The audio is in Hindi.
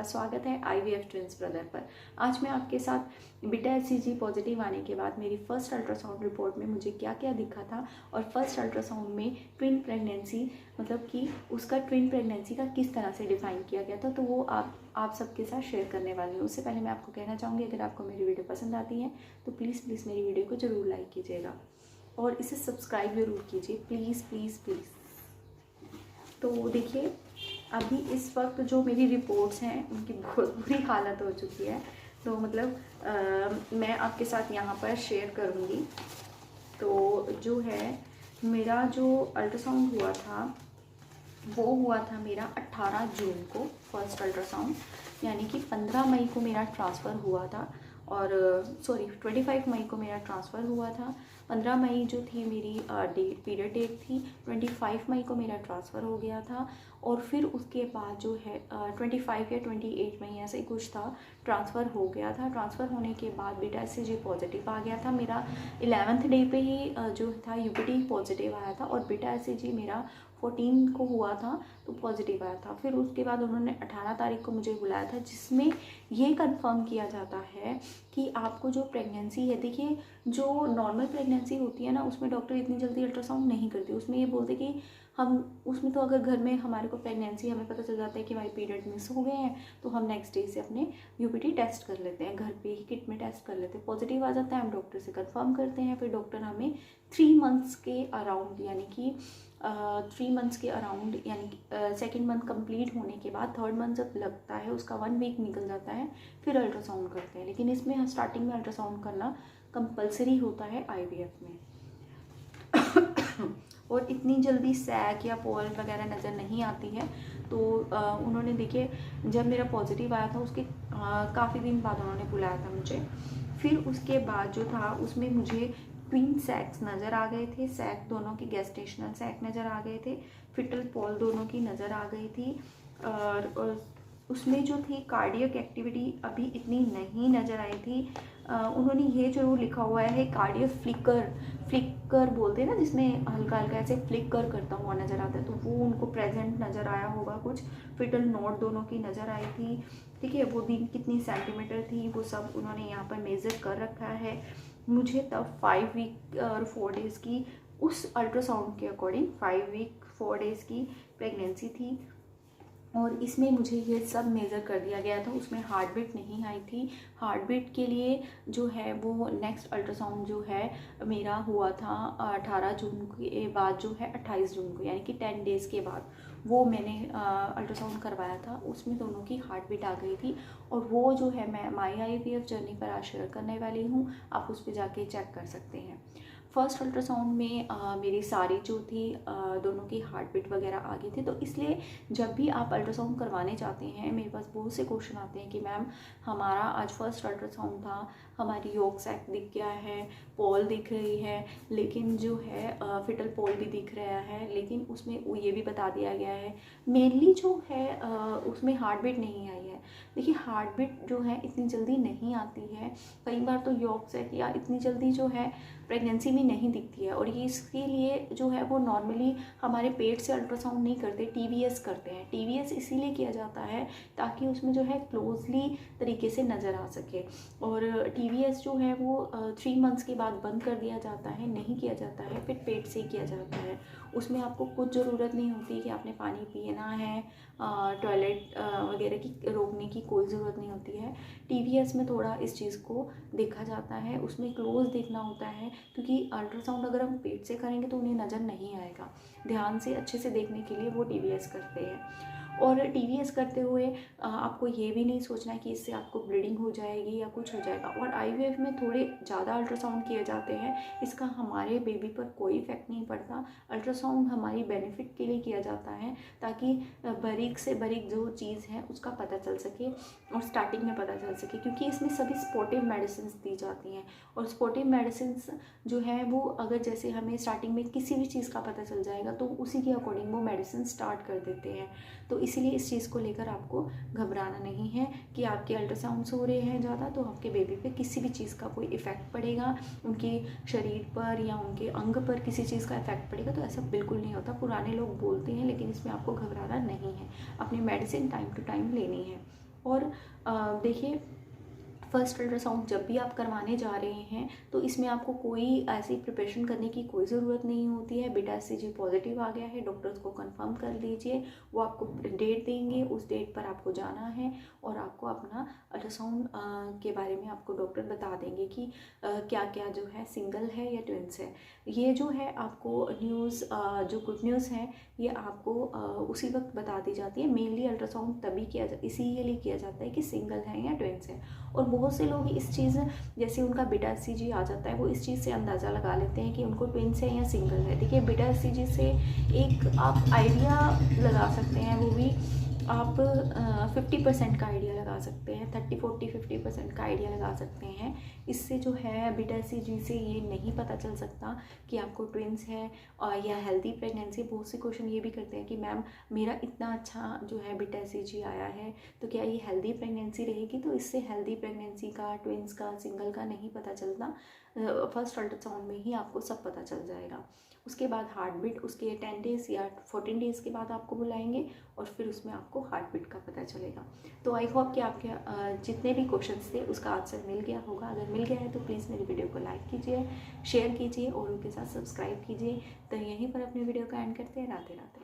स्वागत है IVF ट्विंस ब्रदर पर। आज मैं आपके साथ बीटा HCG पॉजिटिव आने के बाद मेरी फर्स्ट अल्ट्रासाउंड रिपोर्ट में मुझे क्या क्या दिखा था और फर्स्ट अल्ट्रासाउंड में ट्विन प्रेगनेंसी मतलब कि उसका ट्विन प्रेगनेंसी का किस तरह से डिफाइन किया गया था, तो वो आप सबके साथ शेयर करने वाली हूँ। उससे पहले मैं आपको कहना चाहूँगी, अगर आपको मेरी वीडियो पसंद आती है तो प्लीज़ मेरी वीडियो को ज़रूर लाइक कीजिएगा और इसे सब्सक्राइब ज़रूर कीजिए, प्लीज़। तो देखिए, अभी इस वक्त जो मेरी रिपोर्ट्स हैं उनकी बहुत बुरी हालत हो चुकी है, तो मतलब मैं आपके साथ यहाँ पर शेयर करूँगी। तो जो है मेरा जो अल्ट्रासाउंड हुआ था वो हुआ था मेरा 18 जून को फर्स्ट अल्ट्रासाउंड, यानी कि 15 मई को मेरा ट्रांसफ़र हुआ था और 25 मई को मेरा ट्रांसफ़र हुआ था। 15 मई जो थी मेरी पीरियड डेट थी, 25 मई को मेरा ट्रांसफ़र हो गया था और फिर उसके बाद जो है 25 या 28 मई ऐसे ही कुछ था, ट्रांसफ़र हो गया था। ट्रांसफ़र होने के बाद बीटा HCG पॉजिटिव आ गया था मेरा। 11th डे पे ही जो था UPT पॉजिटिव आया था और बीटा HCG मेरा 14 को हुआ था तो पॉजिटिव आया था। फिर उसके बाद उन्होंने 18 तारीख को मुझे बुलाया था, जिसमें ये कंफर्म किया जाता है कि आपको जो प्रेगनेंसी है, देखिए जो नॉर्मल प्रेगनेंसी होती है ना, उसमें डॉक्टर इतनी जल्दी अल्ट्रासाउंड नहीं करते। उसमें ये बोलते कि हम उसमें तो अगर घर में हमारे को प्रेगनेंसी हमें पता चल जाता है कि हमारे पीरियड मिस हो गए हैं तो हम नेक्स्ट डे से अपने UPT टेस्ट कर लेते हैं, घर पे ही किट में टेस्ट कर लेते हैं। पॉजिटिव आ जाता है, हम डॉक्टर से कंफर्म करते हैं, फिर डॉक्टर हमें 3 मंथ्स के अराउंड यानी कि 3 मंथ्स के अराउंड यानी कि सेकेंड मंथ कंप्लीट होने के बाद थर्ड मंथ जब लगता है उसका 1 वीक निकल जाता है फिर अल्ट्रासाउंड करते हैं। लेकिन इसमें स्टार्टिंग में अल्ट्रासाउंड करना कंपलसरी होता है IVF में। और इतनी जल्दी सैक या पॉल वगैरह नज़र नहीं आती है। तो उन्होंने देखिए जब मेरा पॉजिटिव आया था उसके काफ़ी दिन बाद उन्होंने बुलाया था मुझे। फिर उसके बाद जो था उसमें मुझे ट्विन सैक्स नज़र आ गए थे, सैक दोनों की गेस्टेशनल सैक नज़र आ गए थे, फिटल पॉल दोनों की नज़र आ गई थी और उसमें जो थी कार्डियक एक्टिविटी अभी इतनी नहीं नज़र आई थी। उन्होंने ये जरूर लिखा हुआ है कार्डियक फ्लिकर बोलते हैं ना, जिसमें हल्का हल्का ऐसे फ्लिकर करता हुआ नज़र आता है, तो वो उनको प्रेजेंट नज़र आया होगा। कुछ फिटल नोट दोनों की नज़र आई थी, ठीक है। वो भी कितनी सेंटीमीटर थी वो सब उन्होंने यहाँ पर मेज़र कर रखा है। मुझे तब 5 वीक और 4 डेज़ की उस अल्ट्रासाउंड के अकॉर्डिंग 5 वीक 4 डेज़ की प्रेगनेंसी थी और इसमें मुझे ये सब मेज़र कर दिया गया था। उसमें हार्ट बीट नहीं आई थी। हार्ट बीट के लिए जो है वो नेक्स्ट अल्ट्रासाउंड जो है मेरा हुआ था 18 जून के बाद जो है 28 जून को, यानी कि 10 डेज़ के बाद वो मैंने अल्ट्रासाउंड करवाया था। उसमें दोनों की हार्ट बीट आ गई थी और वो जो है मैं माई IVF जर्नी पर आज शेयर करने वाली हूँ, आप उस पर जाके चेक कर सकते हैं। फर्स्ट अल्ट्रासाउंड में मेरी सारी जो थी दोनों की हार्ट बीट वगैरह आ गई थी। तो इसलिए जब भी आप अल्ट्रासाउंड करवाने जाते हैं, मेरे पास बहुत से क्वेश्चन आते हैं कि मैम हमारा आज फर्स्ट अल्ट्रासाउंड था, हमारी योग सैक दिख गया है, पॉल दिख रही है, लेकिन जो है फिटल पॉल भी दिख रहा है, लेकिन उसमें ये भी बता दिया गया है मेनली जो है उसमें हार्ट बीट नहीं आई है। देखिए हार्ट बीट जो है इतनी जल्दी नहीं आती है, कई बार तो योग सैक या इतनी जल्दी जो है प्रेगनेंसी में नहीं दिखती है और ये इसके लिए जो है वो नॉर्मली हमारे पेट से अल्ट्रासाउंड नहीं करते, TVS करते हैं। TVS इसीलिए किया जाता है ताकि उसमें जो है क्लोजली तरीके से नज़र आ सके और TVS जो है वो 3 मंथ्स के बाद बंद कर दिया जाता है, नहीं किया जाता है, फिर पेट से ही किया जाता है। उसमें आपको कुछ ज़रूरत नहीं होती कि आपने पानी पीना है, टॉयलेट वगैरह की रोकने की कोई ज़रूरत नहीं होती है। TVS में थोड़ा इस चीज़ को देखा जाता है, उसमें क्लोज देखना होता है, क्योंकि अल्ट्रासाउंड अगर हम पेट से करेंगे तो उन्हें नज़र नहीं आएगा। ध्यान से अच्छे से देखने के लिए वो TVS करते हैं। और TVS करते हुए आपको ये भी नहीं सोचना है कि इससे आपको ब्लीडिंग हो जाएगी या कुछ हो जाएगा। और IVF में थोड़े ज़्यादा अल्ट्रासाउंड किए जाते हैं, इसका हमारे बेबी पर कोई इफेक्ट नहीं पड़ता। अल्ट्रासाउंड हमारी बेनिफिट के लिए किया जाता है ताकि बारीक से बारीक जो चीज़ है उसका पता चल सके और स्टार्टिंग में पता चल सके, क्योंकि इसमें सभी सपोर्टिव मेडिसिन दी जाती हैं और सपोर्टिव मेडिसिन जो है वो अगर जैसे हमें स्टार्टिंग में किसी भी चीज़ का पता चल जाएगा तो उसी के अकॉर्डिंग वो मेडिसिन स्टार्ट कर देते हैं। तो इसीलिए इस चीज़ को लेकर आपको घबराना नहीं है कि आपके अल्ट्रासाउंड्स हो रहे हैं ज़्यादा तो आपके बेबी पे किसी भी चीज़ का कोई इफ़ेक्ट पड़ेगा, उनके शरीर पर या उनके अंग पर किसी चीज़ का इफ़ेक्ट पड़ेगा, तो ऐसा बिल्कुल नहीं होता। पुराने लोग बोलते हैं लेकिन इसमें आपको घबराना नहीं है, अपनी मेडिसिन टाइम टू टाइम लेनी है। और देखिए फर्स्ट अल्ट्रासाउंड जब भी आप करवाने जा रहे हैं तो इसमें आपको कोई ऐसी प्रिपरेशन करने की कोई ज़रूरत नहीं होती है। बीटा एचसीजी पॉजिटिव आ गया है, डॉक्टर्स को कंफर्म कर लीजिए, वो आपको डेट देंगे, उस डेट पर आपको जाना है और आपको अपना अल्ट्रासाउंड के बारे में आपको डॉक्टर बता देंगे कि क्या क्या जो है सिंगल है या ट्विंस है। ये जो है आपको न्यूज़ जो गुड न्यूज़ है ये आपको उसी वक्त बता दी जाती है। मेनली अल्ट्रासाउंड तभी इसीलिए किया जाता है कि सिंगल है या ट्विंस है। और बहुत से लोग इस चीज़ जैसे उनका बीटा एचसीजी आ जाता है वो इस चीज़ से अंदाज़ा लगा लेते हैं कि उनको ट्विंस है या सिंगल है। देखिए बीटा एचसीजी से एक आप आइडिया लगा सकते हैं, वो भी आप 50% का आइडिया लगा सकते हैं, 30 40 50% का आइडिया लगा सकते हैं। इससे जो है बीटा एचसीजी से ये नहीं पता चल सकता कि आपको ट्विंस है या हेल्दी प्रेगनेंसी। बहुत से क्वेश्चन ये भी करते हैं कि मैम मेरा इतना अच्छा जो है बीटा एचसीजी आया है तो क्या ये हेल्दी प्रेगनेंसी रहेगी? तो इससे हेल्दी प्रेगनेंसी का, ट्विंस का, सिंगल का नहीं पता चलता। फर्स्ट अल्ट्रासाउंड में ही आपको सब पता चल जाएगा। उसके बाद हार्ट बीट उसके 10 डेज़ या 14 डेज़ के बाद आपको बुलाएंगे और फिर उसमें आपको हार्ट बीट का पता चलेगा। तो आई होप कि आपके जितने भी क्वेश्चंस थे उसका आंसर मिल गया होगा। अगर मिल गया है तो प्लीज़ मेरी वीडियो को लाइक कीजिए, शेयर कीजिए और उनके साथ सब्सक्राइब कीजिए। तो यहीं पर अपने वीडियो का एंड करते हैं। राधे राधे।